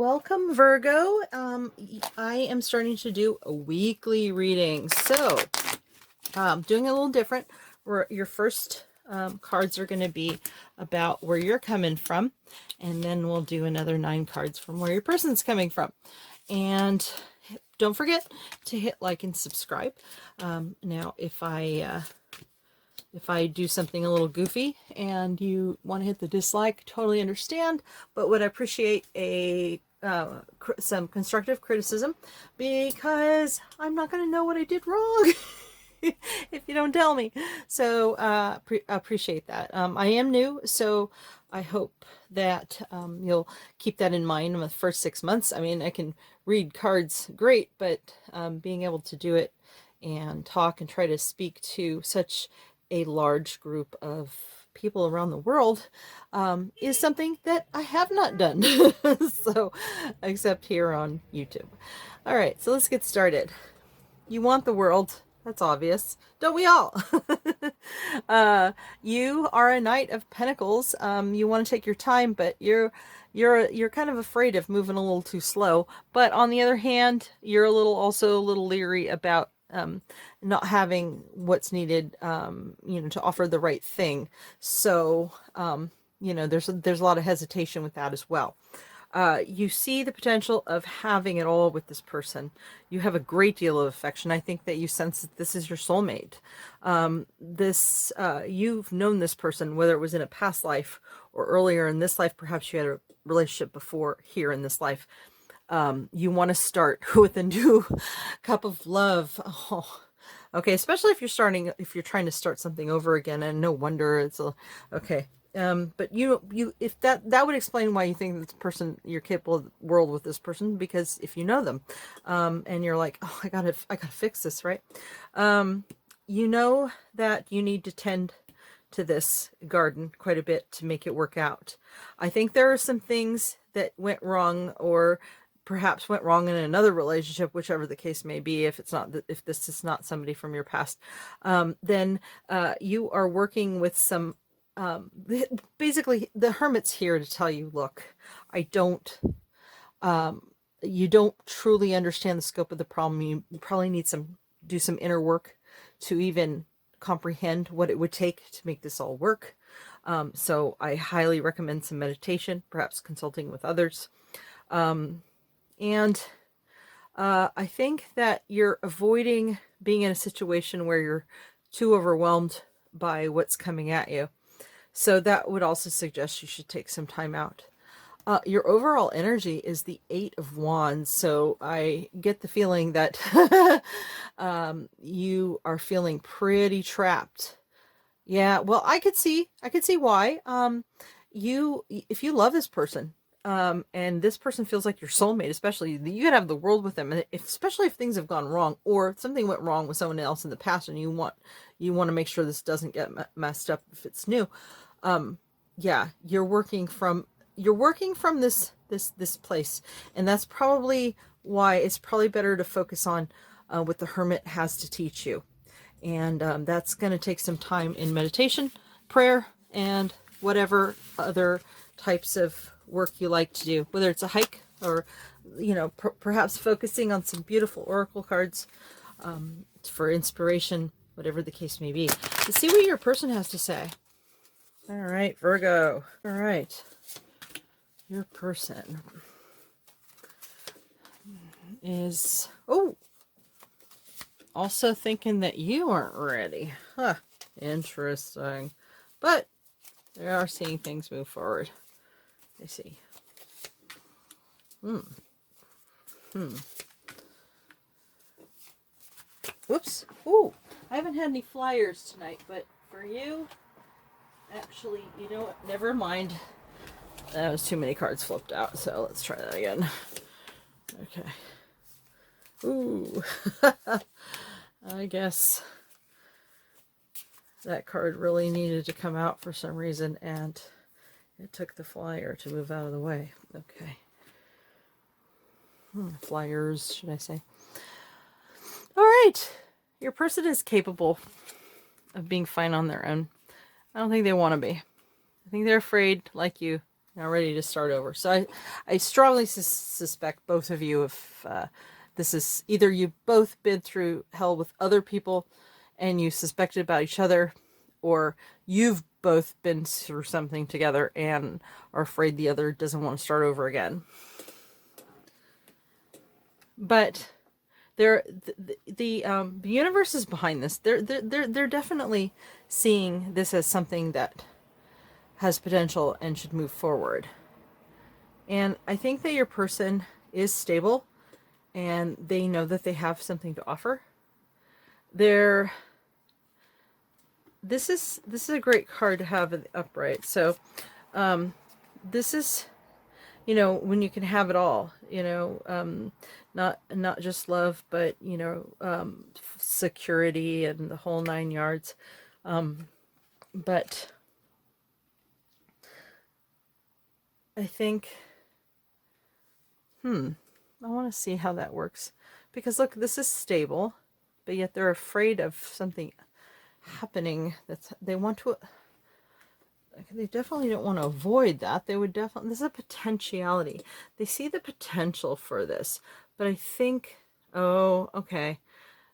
Welcome, Virgo. I am starting to do a weekly reading. So, doing a little different. Your first cards are going to be about where you're coming from. And then we'll do another 9 cards from where your person's coming from. And don't forget to hit like and subscribe. Now, if I do something a little goofy and you want to hit the dislike, totally understand, but would appreciate some constructive criticism, because I'm not going to know what I did wrong if you don't tell me. So appreciate that. I am new, so I hope that you'll keep that in mind in the first 6 months. I mean, I can read cards great, but being able to do it and talk and try to speak to such a large group of people around the world is something that I have not done. So, except here on YouTube. All right, so let's get started. You want the world. That's obvious. Don't we all? You are a Knight of Pentacles. You want to take your time, but you're kind of afraid of moving a little too slow. But on the other hand, you're also a little leery about not having what's needed, to offer the right thing. So, there's a lot of hesitation with that as well. You see the potential of having it all with this person. You have a great deal of affection. I think that you sense that this is your soulmate. You've known this person, whether it was in a past life or earlier in this life. Perhaps you had a relationship before here in this life. You want to start with a new cup of love. Oh, okay. Especially if you're trying to start something over again, and no wonder okay. But if that would explain why you think this person, you're capable of the world with this person, because if you know them, and you're like, oh, I gotta fix this, right? You know that you need to tend to this garden quite a bit to make it work out. I think there are some things that went wrong, or perhaps went wrong in another relationship, whichever the case may be. If this is not somebody from your past, then you are working with some. Basically, the Hermit's here to tell you, look, you don't truly understand the scope of the problem. You probably need do some inner work to even comprehend what it would take to make this all work. So I highly recommend some meditation, perhaps consulting with others. And I think that you're avoiding being in a situation where you're too overwhelmed by what's coming at you. So that would also suggest you should take some time out. Your overall energy is the 8 of Wands. So I get the feeling that you are feeling pretty trapped. Yeah, well, I could see why. If you love this person, and this person feels like your soulmate, especially, you could have the world with them, and especially if things have gone wrong or something went wrong with someone else in the past, and you want to make sure this doesn't get messed up if it's new. Yeah, you're working from this place, and that's probably why it's probably better to focus on what the Hermit has to teach you. And that's going to take some time in meditation, prayer, and whatever other types of work you like to do, whether it's a hike or, perhaps focusing on some beautiful oracle cards for inspiration, whatever the case may be. To see what your person has to say. All right, Virgo. All right. Your person is, also thinking that you aren't ready. Huh. Interesting. But they are seeing things move forward. I see. Whoops. Ooh, I haven't had any flyers tonight, but for you, actually, you know what? Never mind. That was too many cards flipped out, so let's try that again. Okay. Ooh. I guess that card really needed to come out for some reason, and it took the flyer to move out of the way. Okay. Flyers, should I say. All right. Your person is capable of being fine on their own. I don't think they want to be. I think they're afraid, like you, Now ready to start over. So I strongly suspect both of you, if this is either you've both been through hell with other people and you suspected about each other, or you've both been through something together and are afraid the other doesn't want to start over again. But the universe is behind this. They're definitely seeing this as something that has potential and should move forward. And I think that your person is stable and they know that they have something to offer. This is a great card to have in the upright. So this is, you know, when you can have it all, you know, not just love, but, you know, security and the whole 9 yards. But I think, I want to see how that works. Because look, this is stable, but yet they're afraid of something happening that's, they want to, they definitely don't want to avoid that. They would definitely, this is a potentiality. They see the potential for this, but I think, oh, okay,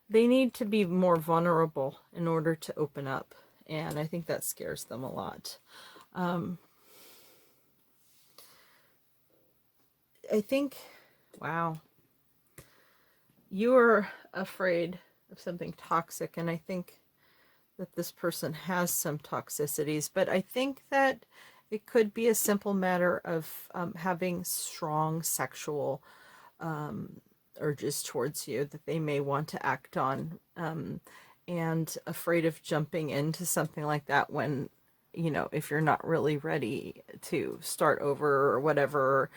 they need to be more vulnerable in order to open up. And I think that scares them a lot. I think, wow, you are afraid of something toxic, and I think that this person has some toxicities, but I think that it could be a simple matter of having strong sexual urges towards you that they may want to act on, and afraid of jumping into something like that when, you know, if you're not really ready to start over or whatever,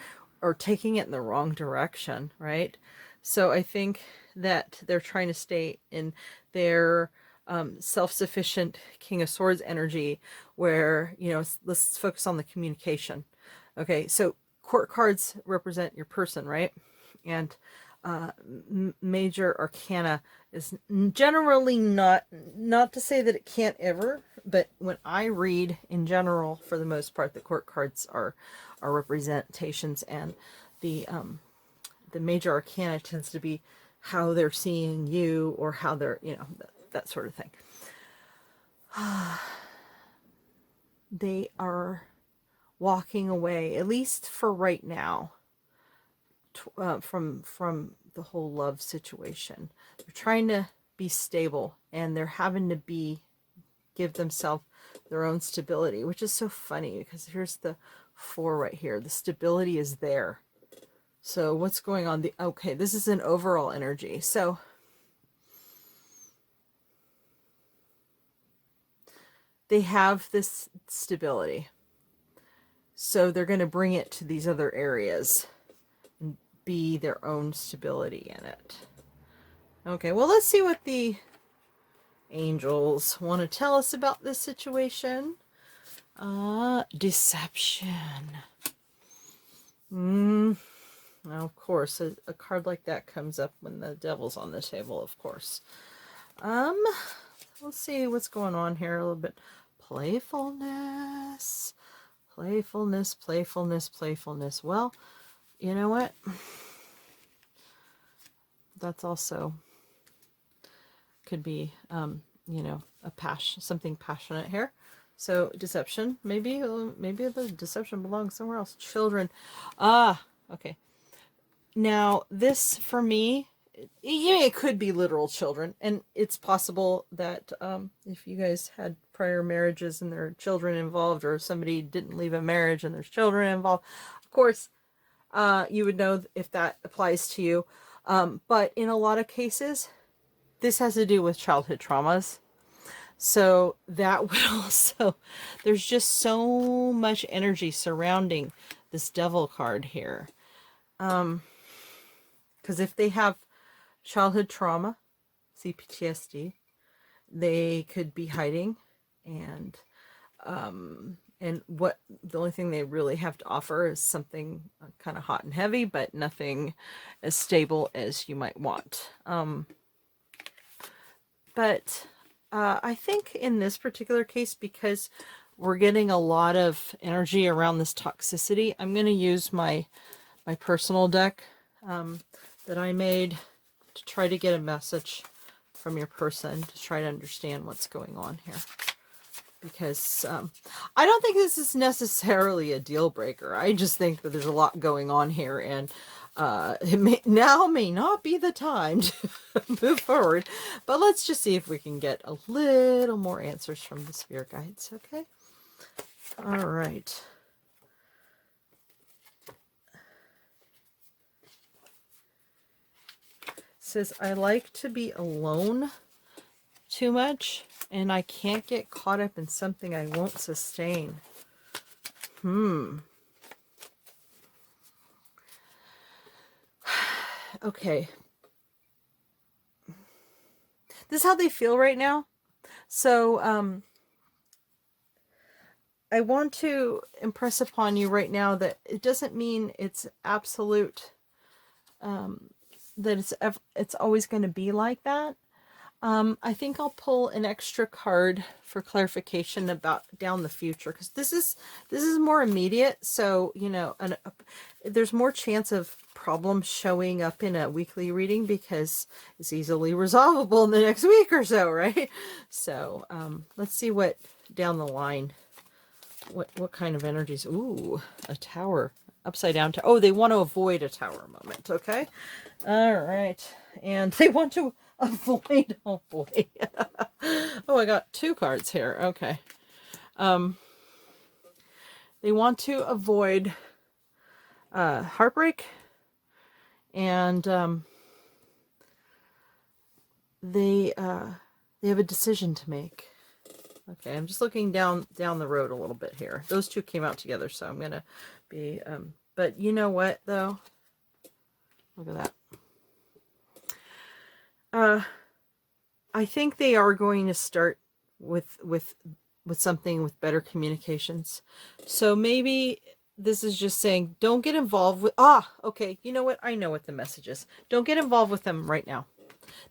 or taking it in the wrong direction, right? So I think that they're trying to stay in their self-sufficient King of Swords energy where, you know, let's focus on the communication. Okay, so court cards represent your person, right? And major arcana is generally not to say that it can't ever, but when I read in general, for the most part, the court cards are representations, and the major arcana tends to be how they're seeing you, or how they're, you know, that sort of thing. They are walking away, at least for right now, from the whole love situation. They're trying to be stable, and they're having to give themselves their own stability, which is so funny because here's the 4 right here. The stability is there. So what's going on? Okay, this is an overall energy. So they have this stability. So they're going to bring it to these other areas and be their own stability in it. Okay, well, let's see what the angels want to tell us about this situation. Deception. Now, of course, a card like that comes up when the devil's on the table, of course. Let's see what's going on here a little bit. Playfulness. Playfulness, playfulness, playfulness. Well, you know what? That's also could be, you know, something passionate here. So deception, maybe the deception belongs somewhere else. Children. Okay. Now this, for me, it could be literal children, and it's possible that if you guys had prior marriages and there are children involved, or somebody didn't leave a marriage and there's children involved, of course, you would know if that applies to you. But in a lot of cases, this has to do with childhood traumas. So that would also, there's just so much energy surrounding this devil card here. Because if they have childhood trauma, CPTSD, they could be hiding, and what the only thing they really have to offer is something kind of hot and heavy, but nothing as stable as you might want. But I think in this particular case, because we're getting a lot of energy around this toxicity. I'm going to use my personal deck that I made to try to get a message from your person, to try to understand what's going on here. Because I don't think this is necessarily a deal breaker. I just think that there's a lot going on here, and it may not be the time to move forward. But let's just see if we can get a little more answers from the spirit guides, okay? All right. It says, I like to be alone too much, and I can't get caught up in something I won't sustain. Okay. This is how they feel right now. So, I want to impress upon you right now that it doesn't mean it's absolute, that it's always going to be like that. I think I'll pull an extra card for clarification about down the future, because this is more immediate. So, you know, there's more chance of problems showing up in a weekly reading because it's easily resolvable in the next week or so, right? So, let's see what down the line, what kind of energies. Ooh, a tower, upside down tower. Oh, they want to avoid a tower moment. Okay, all right, and they want to avoid. Oh boy. Oh, I got two cards here. Okay. They want to avoid heartbreak, and they have a decision to make. Okay, I'm just looking down the road a little bit here. Those two came out together, so I'm gonna be but you know what though? Look at that. I think they are going to start with something with better communications. So maybe this is just saying, don't get involved with, okay, you know what? I know what the message is. Don't get involved with them right now.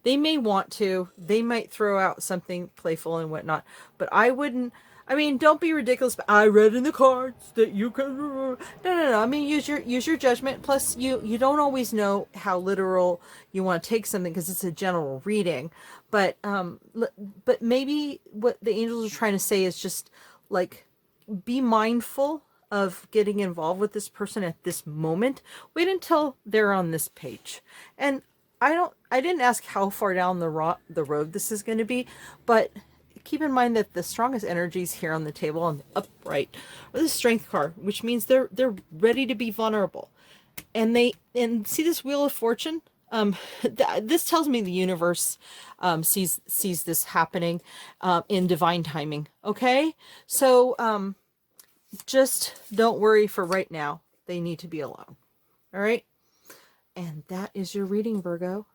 They may want to, they might throw out something playful and whatnot, but I wouldn't. I mean, don't be ridiculous. But I read in the cards that you can. No. I mean, use your judgment. Plus, you don't always know how literal you want to take something because it's a general reading. But maybe what the angels are trying to say is just like, be mindful of getting involved with this person at this moment. Wait until they're on this page. And I didn't ask how far down the road this is going to be, but keep in mind that the strongest energies here on the table on the upright are the Strength card, which means they're ready to be vulnerable. And see this Wheel of Fortune? This tells me the universe sees this happening in divine timing. Okay? So just don't worry for right now. They need to be alone. All right? And that is your reading, Virgo.